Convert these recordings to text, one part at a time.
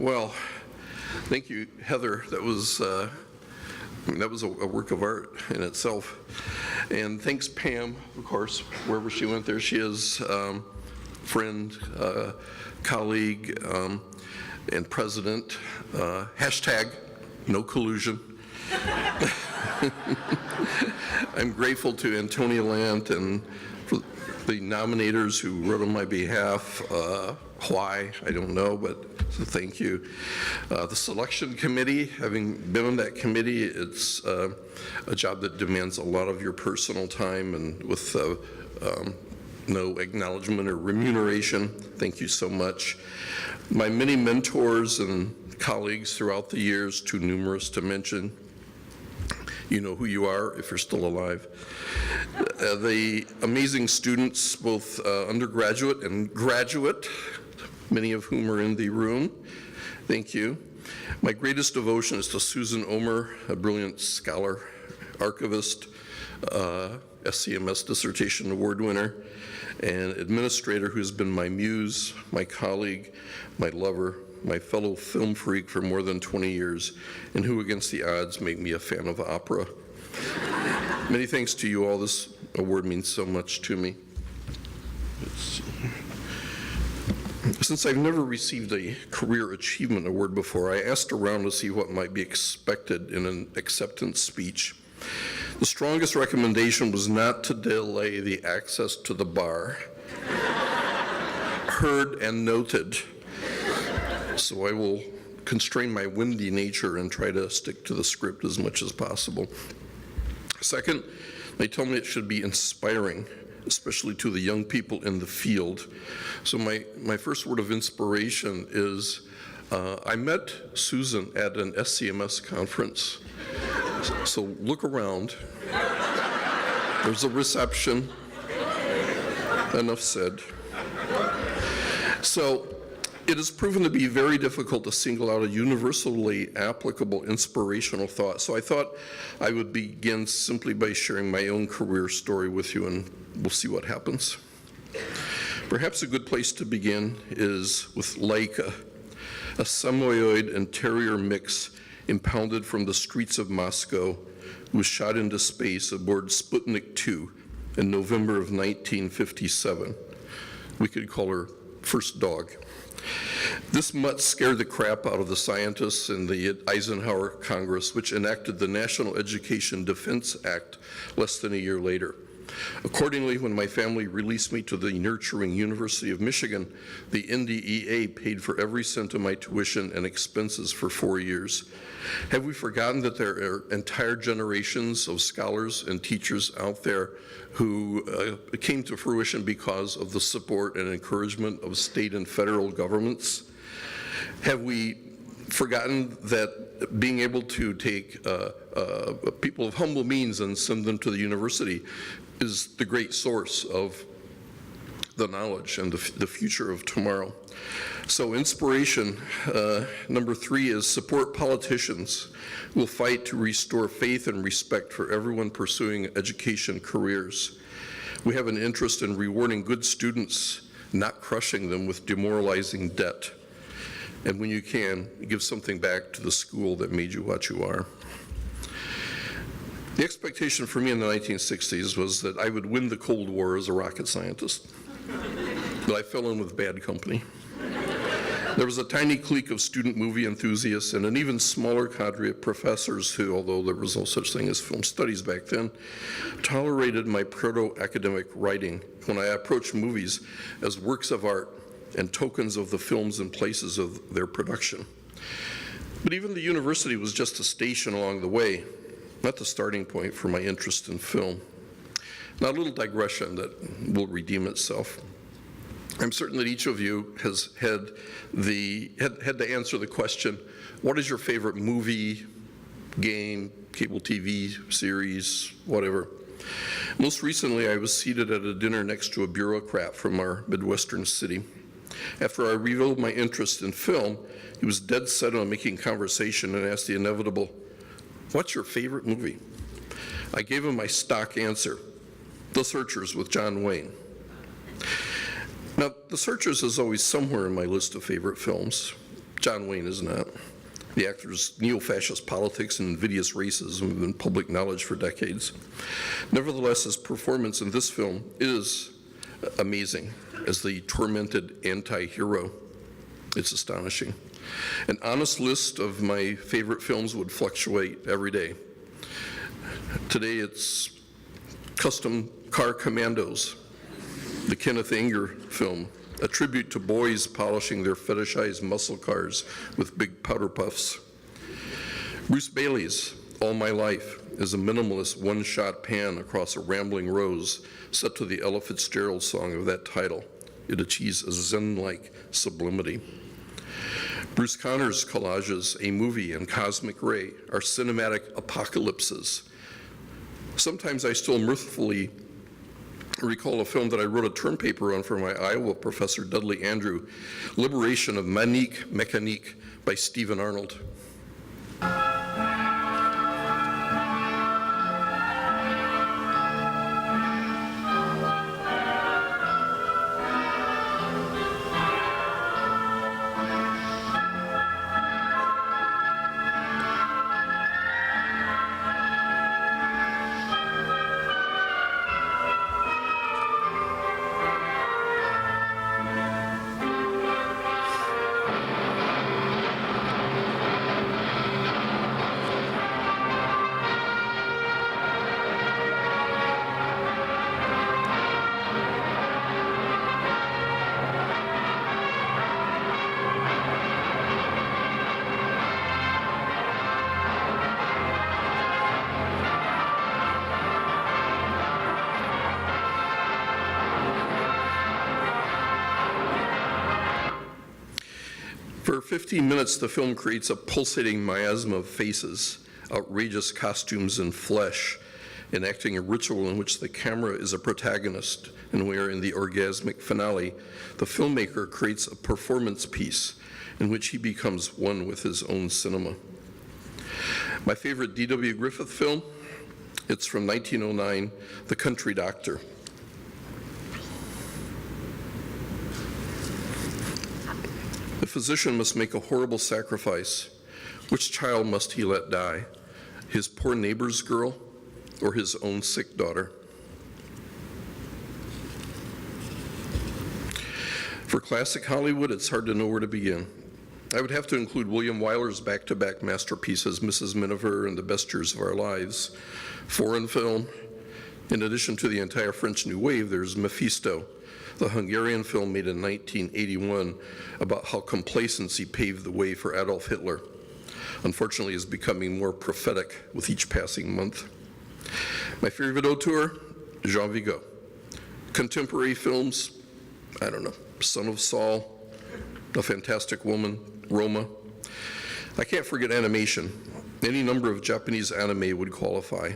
Well, thank you, Heather. That was a work of art in itself. And thanks, Pam, of course, wherever she went there. She is friend, colleague, and president. Hashtag no collusion. I'm grateful to Antonia Lant and for the nominators who wrote on my behalf. Why, I don't know, but so thank you. The selection committee, having been on that committee, it's a job that demands a lot of your personal time and with no acknowledgement or remuneration. Thank you so much. My many mentors and colleagues throughout the years, too numerous to mention. You know who you are if you're still alive. The amazing students, both undergraduate and graduate, many of whom are in the room. Thank you. My greatest devotion is to Susan Omer, a brilliant scholar, archivist, SCMS Dissertation Award winner, and administrator who's been my muse, my colleague, my lover, my fellow film freak for more than 20 years, and who against the odds make me a fan of opera. Many thanks to you all. This award means so much to me. Since I've never received a Career Achievement Award before, I asked around to see what might be expected in an acceptance speech. The strongest recommendation was not to delay the access to the bar. Heard and noted. So I will constrain my windy nature and try to stick to the script as much as possible. Second, they told me it should be inspiring, especially to the young people in the field. So my first word of inspiration is, I met Susan at an SCMS conference. So look around. There's a reception. Enough said. So it has proven to be very difficult to single out a universally applicable inspirational thought. So I thought I would begin simply by sharing my own career story with you, and we'll see what happens. Perhaps a good place to begin is with Laika, a Samoyed and Terrier mix impounded from the streets of Moscow, who was shot into space aboard Sputnik 2 in November of 1957. We could call her First Dog. This mutt scared the crap out of the scientists in the Eisenhower Congress, which enacted the National Education Defense Act less than a year later. Accordingly, when my family released me to the nurturing University of Michigan, the NDEA paid for every cent of my tuition and expenses for 4 years. Have we forgotten that there are entire generations of scholars and teachers out there who came to fruition because of the support and encouragement of state and federal governments? Have we forgotten that being able to take people of humble means and send them to the university is the great source of the knowledge and the future of tomorrow? So inspiration, number 3 is support politicians who will fight to restore faith and respect for everyone pursuing education careers. We have an interest in rewarding good students, not crushing them with demoralizing debt. And when you can, give something back to the school that made you what you are. The expectation for me in the 1960s was that I would win the Cold War as a rocket scientist, but I fell in with bad company. There was a tiny clique of student movie enthusiasts and an even smaller cadre of professors who, although there was no such thing as film studies back then, tolerated my proto-academic writing when I approached movies as works of art and tokens of the films and places of their production. But even the university was just a station along the way, not the starting point for my interest in film. Now, a little digression that will redeem itself. I'm certain that each of you has had to answer the question, what is your favorite movie, game, cable TV series, whatever? Most recently, I was seated at a dinner next to a bureaucrat from our Midwestern city. After I revealed my interest in film, he was dead set on making conversation and asked the inevitable, what's your favorite movie? I gave him my stock answer, The Searchers with John Wayne. Now, The Searchers is always somewhere in my list of favorite films. John Wayne is not. The actor's neo-fascist politics and invidious racism have been public knowledge for decades. Nevertheless, his performance in this film is amazing as the tormented anti-hero. It's astonishing. An honest list of my favorite films would fluctuate every day. Today it's Custom Car Commandos, the Kenneth Anger film, a tribute to boys polishing their fetishized muscle cars with big powder puffs. Bruce Bailey's All My Life is a minimalist one-shot pan across a rambling rose set to the Ella Fitzgerald song of that title. It achieves a zen-like sublimity. Bruce Conner's collages, A Movie and Cosmic Ray, are cinematic apocalypses. Sometimes I still mirthfully recall a film that I wrote a term paper on for my Iowa professor, Dudley Andrew, Liberation of Manique Mécanique by Stephen Arnold. For 15 minutes, the film creates a pulsating miasma of faces, outrageous costumes and flesh, enacting a ritual in which the camera is a protagonist, and where in the orgasmic finale, the filmmaker creates a performance piece in which he becomes one with his own cinema. My favorite D.W. Griffith film, it's from 1909, The Country Doctor. The physician must make a horrible sacrifice. Which child must he let die? His poor neighbor's girl or his own sick daughter? For classic Hollywood, it's hard to know where to begin. I would have to include William Wyler's back-to-back masterpieces, Mrs. Miniver and The Best Years of Our Lives. Foreign film, in addition to the entire French New Wave, there's Mephisto, the Hungarian film made in 1981 about how complacency paved the way for Adolf Hitler. Unfortunately, is becoming more prophetic with each passing month. My favorite auteur, Jean Vigo. Contemporary films, I don't know, Son of Saul, A Fantastic Woman, Roma. I can't forget animation. Any number of Japanese anime would qualify.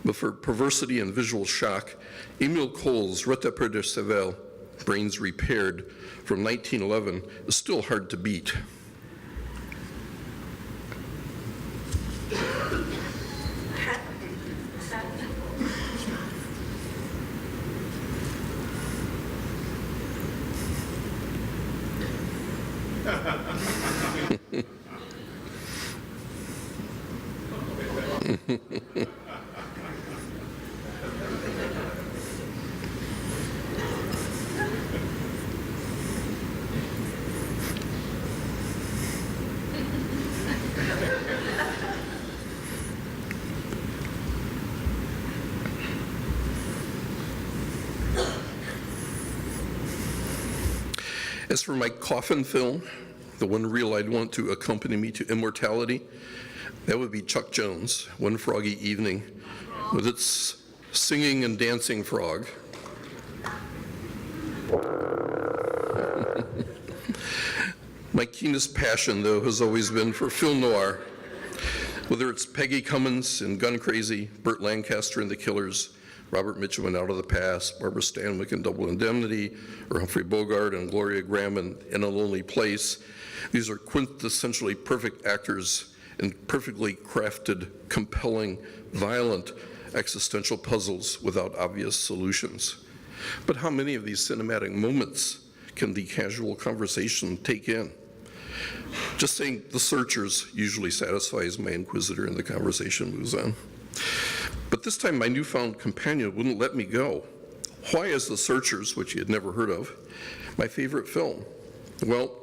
But for perversity and visual shock, Émile Cole's Retapeur de Cervelle, Brains Repaired, from 1911, is still hard to beat. As for my coffin film, the one reel I'd want to accompany me to immortality, that would be Chuck Jones, One Froggy Evening, with its singing and dancing frog. My keenest passion, though, has always been for film noir. Whether it's Peggy Cummins in Gun Crazy, Burt Lancaster in The Killers, Robert Mitchum in Out of the Past, Barbara Stanwyck in Double Indemnity, or Humphrey Bogart and Gloria Graham in A Lonely Place, these are quintessentially perfect actors in perfectly crafted, compelling, violent existential puzzles without obvious solutions. But how many of these cinematic moments can the casual conversation take in? Just saying the searchers usually satisfies my inquisitor and the conversation moves on. But this time my newfound companion wouldn't let me go. Why is The Searchers, which he had never heard of, my favorite film? Well,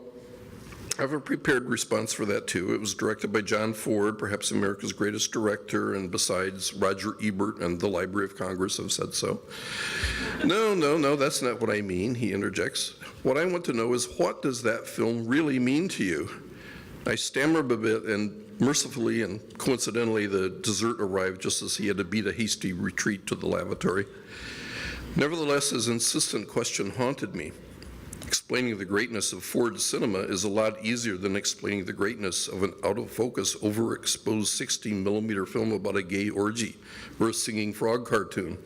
I have a prepared response for that too. It was directed by John Ford, perhaps America's greatest director, and besides, Roger Ebert and the Library of Congress have said so. No, that's not what I mean, he interjects. What I want to know is, what does that film really mean to you? I stammer a bit, and mercifully and coincidentally, the dessert arrived just as he had to beat a hasty retreat to the lavatory. Nevertheless, his insistent question haunted me. Explaining the greatness of Ford's cinema is a lot easier than explaining the greatness of an out-of-focus, overexposed 16mm film about a gay orgy or a singing frog cartoon,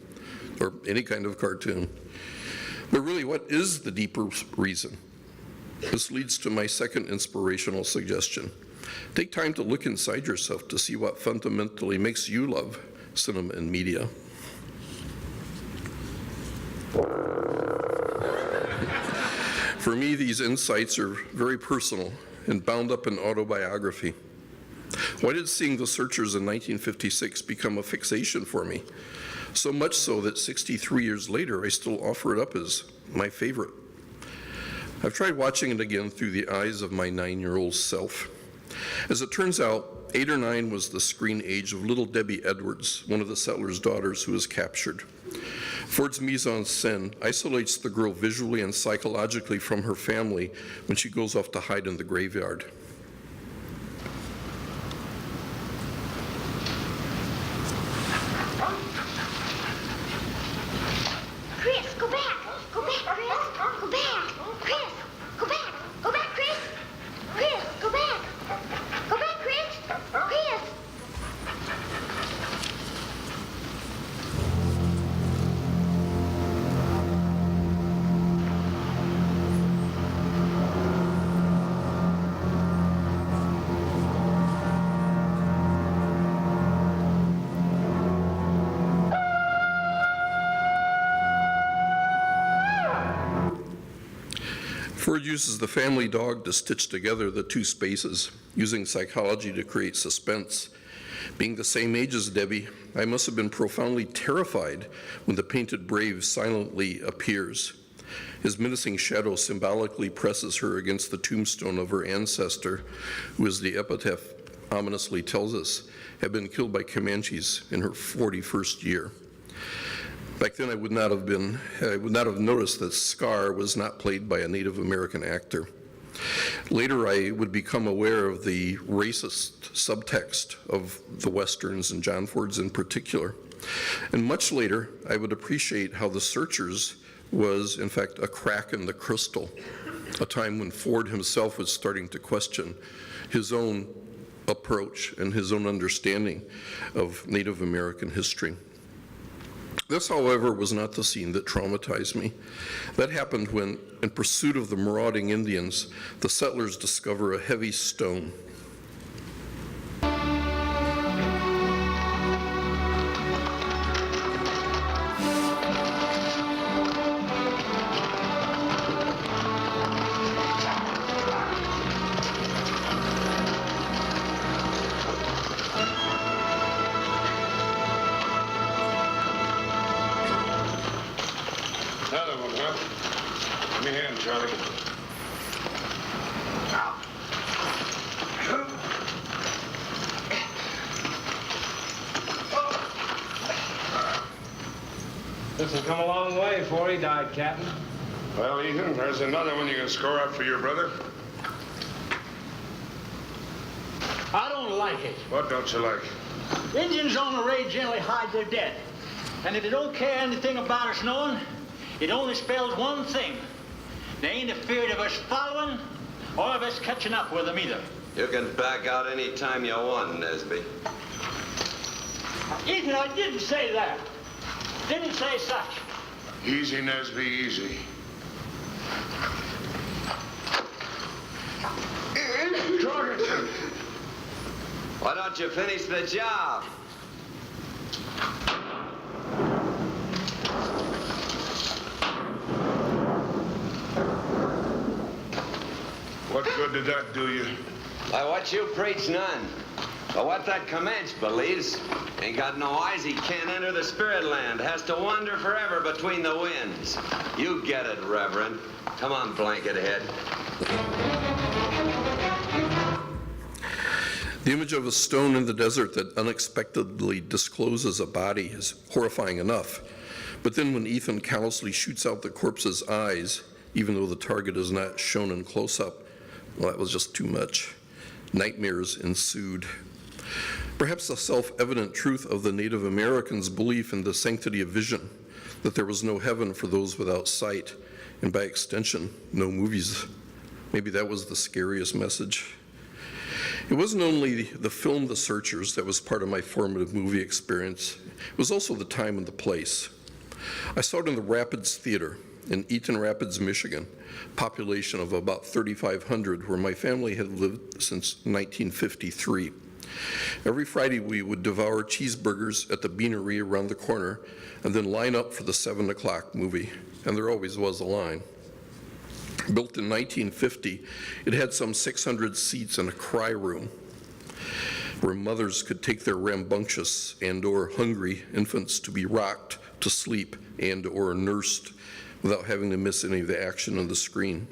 or any kind of cartoon. But really, what is the deeper reason? This leads to my second inspirational suggestion. Take time to look inside yourself to see what fundamentally makes you love cinema and media. For me, these insights are very personal and bound up in autobiography. Why did seeing The Searchers in 1956 become a fixation for me? So much so that 63 years later, I still offer it up as my favorite. I've tried watching it again through the eyes of my 9-year-old self. As it turns out, 8 or 9 was the screen age of little Debbie Edwards, one of the settler's daughters who was captured. Ford's mise-en-scène isolates the girl visually and psychologically from her family when she goes off to hide in the graveyard. Chris, go back! Go back, Chris! Go back! Chris! Go back! Go back, Chris! Chris, go back! Go back, Chris! Chris! Ford uses the family dog to stitch together the two spaces, using psychology to create suspense. Being the same age as Debbie, I must have been profoundly terrified when the painted brave silently appears. His menacing shadow symbolically presses her against the tombstone of her ancestor, who, as the epitaph ominously tells us, had been killed by Comanches in her 41st year. Back then, I would not have noticed that Scar was not played by a Native American actor. Later, I would become aware of the racist subtext of the Westerns, and John Ford's in particular. And much later, I would appreciate how The Searchers was, in fact, a crack in the crystal, a time when Ford himself was starting to question his own approach and his own understanding of Native American history. This, however, was not the scene that traumatized me. That happened when, in pursuit of the marauding Indians, the settlers discover a heavy stone. Another one, huh? Give me a hand, Charlie. This has come a long way before he died, Captain. Well, Ethan, there's another one you can score up for your brother. I don't like it. What don't you like? Indians on the raid generally hide their dead. And if they don't care anything about us knowing, it only spells one thing. They ain't afeard of us following or of us catching up with them either. You can back out any time you want, Nesby. Ethan, I didn't say that. Didn't say such. Easy, Nesby, easy. Jorgensen! Why don't you finish the job? What good did that do you? By what you preach, none. But what that Comanche believes, ain't got no eyes, he can't enter the spirit land, has to wander forever between the winds. You get it, Reverend. Come on, blanket head. The image of a stone in the desert that unexpectedly discloses a body is horrifying enough. But then when Ethan callously shoots out the corpse's eyes, even though the target is not shown in close-up, well, that was just too much. Nightmares ensued. Perhaps the self-evident truth of the Native Americans' belief in the sanctity of vision, that there was no heaven for those without sight, and by extension, no movies. Maybe that was the scariest message. It wasn't only the film The Searchers that was part of my formative movie experience, it was also the time and the place. I saw it in the Rapids Theater in Eaton Rapids, Michigan, population of about 3,500, where my family had lived since 1953. Every Friday we would devour cheeseburgers at the beanery around the corner and then line up for the 7 o'clock movie, and there always was a line. Built in 1950, it had some 600 seats and a cry room where mothers could take their rambunctious and/or hungry infants to be rocked to sleep and/or nursed without having to miss any of the action on the screen.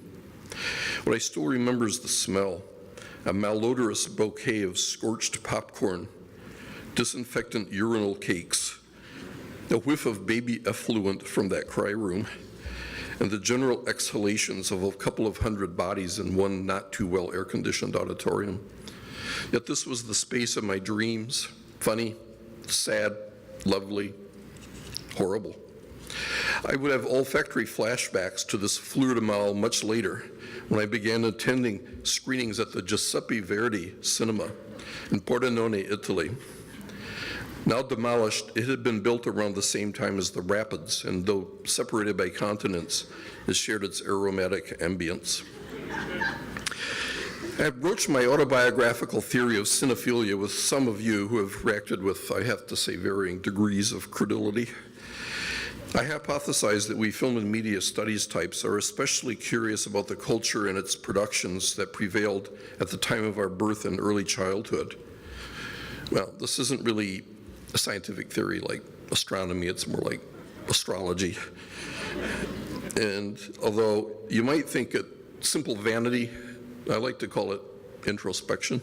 What I still remember is the smell, a malodorous bouquet of scorched popcorn, disinfectant urinal cakes, a whiff of baby effluent from that cry room, and the general exhalations of a couple of hundred bodies in one not too well air-conditioned auditorium. Yet this was the space of my dreams, funny, sad, lovely, horrible. I would have olfactory flashbacks to this fleur de mal much later when I began attending screenings at the Giuseppe Verdi Cinema in Pordenone, Italy. Now demolished, it had been built around the same time as the Rapids, and though separated by continents, it shared its aromatic ambience. I broached my autobiographical theory of cinephilia with some of you who have reacted with, I have to say, varying degrees of credulity. I hypothesize that we film and media studies types are especially curious about the culture and its productions that prevailed at the time of our birth and early childhood. Well, this isn't really a scientific theory like astronomy, it's more like astrology. And although you might think it simple vanity, I like to call it introspection.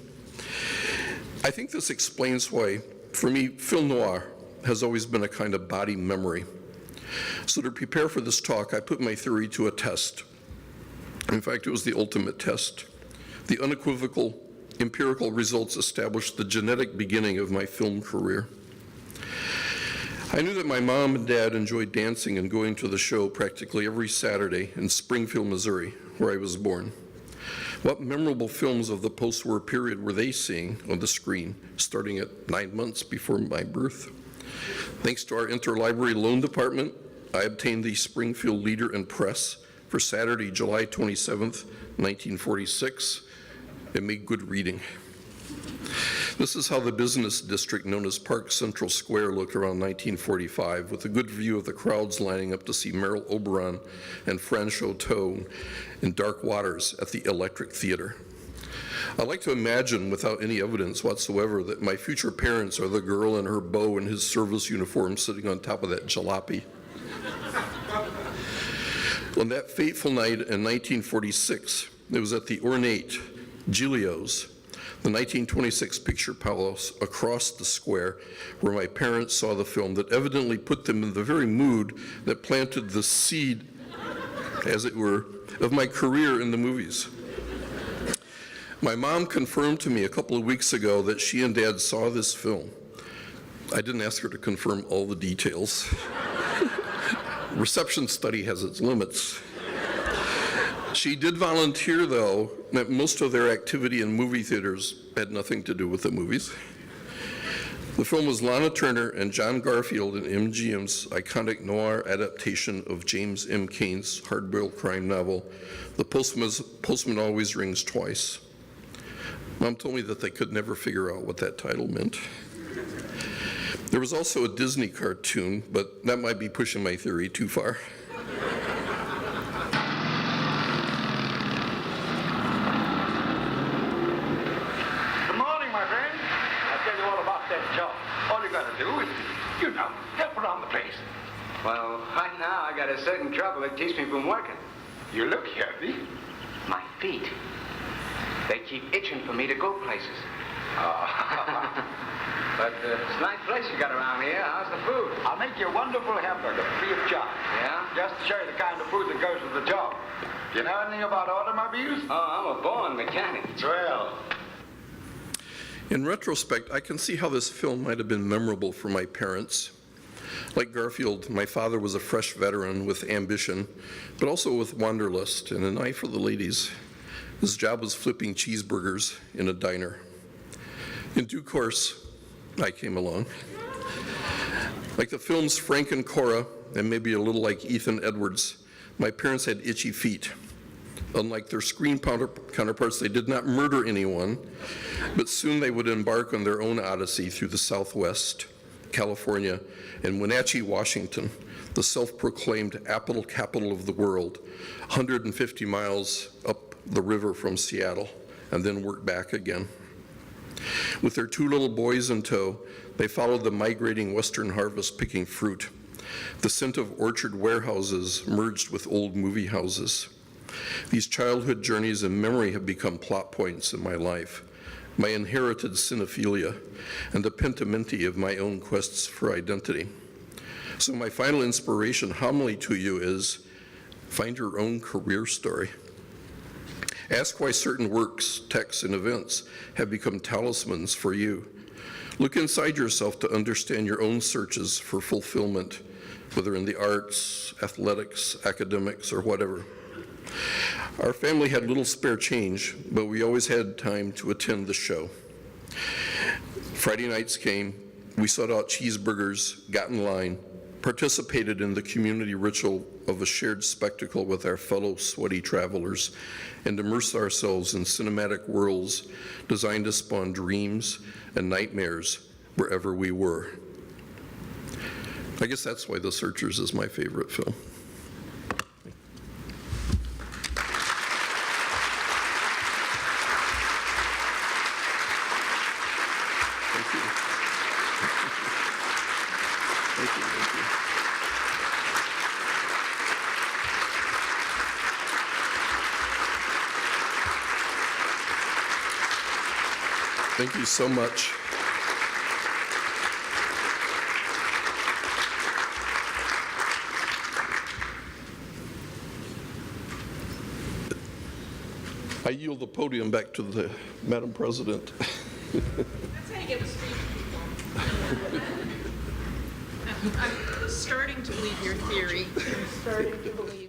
I think this explains why, for me, film noir has always been a kind of body memory. So to prepare for this talk, I put my theory to a test. In fact, it was the ultimate test. The unequivocal empirical results established the genetic beginning of my film career. I knew that my mom and dad enjoyed dancing and going to the show practically every Saturday in Springfield, Missouri, where I was born. What memorable films of the post-war period were they seeing on the screen, starting at 9 months before my birth? Thanks to our interlibrary loan department, I obtained the Springfield Leader and Press for Saturday, July 27th, 1946. It made good reading. This is how the business district known as Park Central Square looked around 1945, with a good view of the crowds lining up to see Merrill Oberon and Fran Chateau in Dark Waters at the Electric Theater. I like to imagine, without any evidence whatsoever, that my future parents are the girl and her beau in his service uniform sitting on top of that jalopy. On that fateful night in 1946, it was at the ornate Giglio's, the 1926 Picture Palace across the square, where my parents saw the film that evidently put them in the very mood that planted the seed, as it were, of my career in the movies. My mom confirmed to me a couple of weeks ago that she and Dad saw this film. I didn't ask her to confirm all the details. Reception study has its limits. She did volunteer, though, that most of their activity in movie theaters had nothing to do with the movies. The film was Lana Turner and John Garfield in MGM's iconic noir adaptation of James M. Cain's hard-boiled crime novel, The Postman Always Rings Twice. Mom told me that they could never figure out what that title meant. There was also a Disney cartoon, but that might be pushing my theory too far. around the place? Well, right now I got a certain trouble that keeps me from working. You look healthy. My feet. They keep itching for me to go places. But it's a nice place you got around here. How's the food? I'll make you a wonderful hamburger, free of charge. Yeah? Just to show you the kind of food that goes with the job. Do you know anything about automobiles? Oh, I'm a born mechanic. Well, In retrospect, I can see how this film might have been memorable for my parents. Like Garfield, my father was a fresh veteran with ambition, but also with wanderlust and an eye for the ladies. His job was flipping cheeseburgers in a diner. In due course, I came along. Like the film's Frank and Cora, and maybe a little like Ethan Edwards, my parents had itchy feet. Unlike their screen counterparts, they did not murder anyone, but soon they would embark on their own odyssey through the Southwest, California, and Wenatchee, Washington, the self-proclaimed apple capital of the world, 150 miles up the river from Seattle, and then work back again. With their 2 little boys in tow, they followed the migrating western harvest picking fruit. The scent of orchard warehouses merged with old movie houses. These childhood journeys in memory have become plot points in my life, my inherited cinephilia, and the pentimenti of my own quests for identity. So my final inspiration homily to you is, find your own career story. Ask why certain works, texts, and events have become talismans for you. Look inside yourself to understand your own searches for fulfillment, whether in the arts, athletics, academics, or whatever. Our family had little spare change, but we always had time to attend the show. Friday nights came, we sought out cheeseburgers, got in line, participated in the community ritual of a shared spectacle with our fellow sweaty travelers, and immersed ourselves in cinematic worlds designed to spawn dreams and nightmares wherever we were. I guess that's why The Searchers is my favorite film. Thank you. Thank you. Thank you. Thank you so much. I yield the podium back to the Madam President. That's how you get a speech, people. I'm starting to believe your theory. I'm starting to believe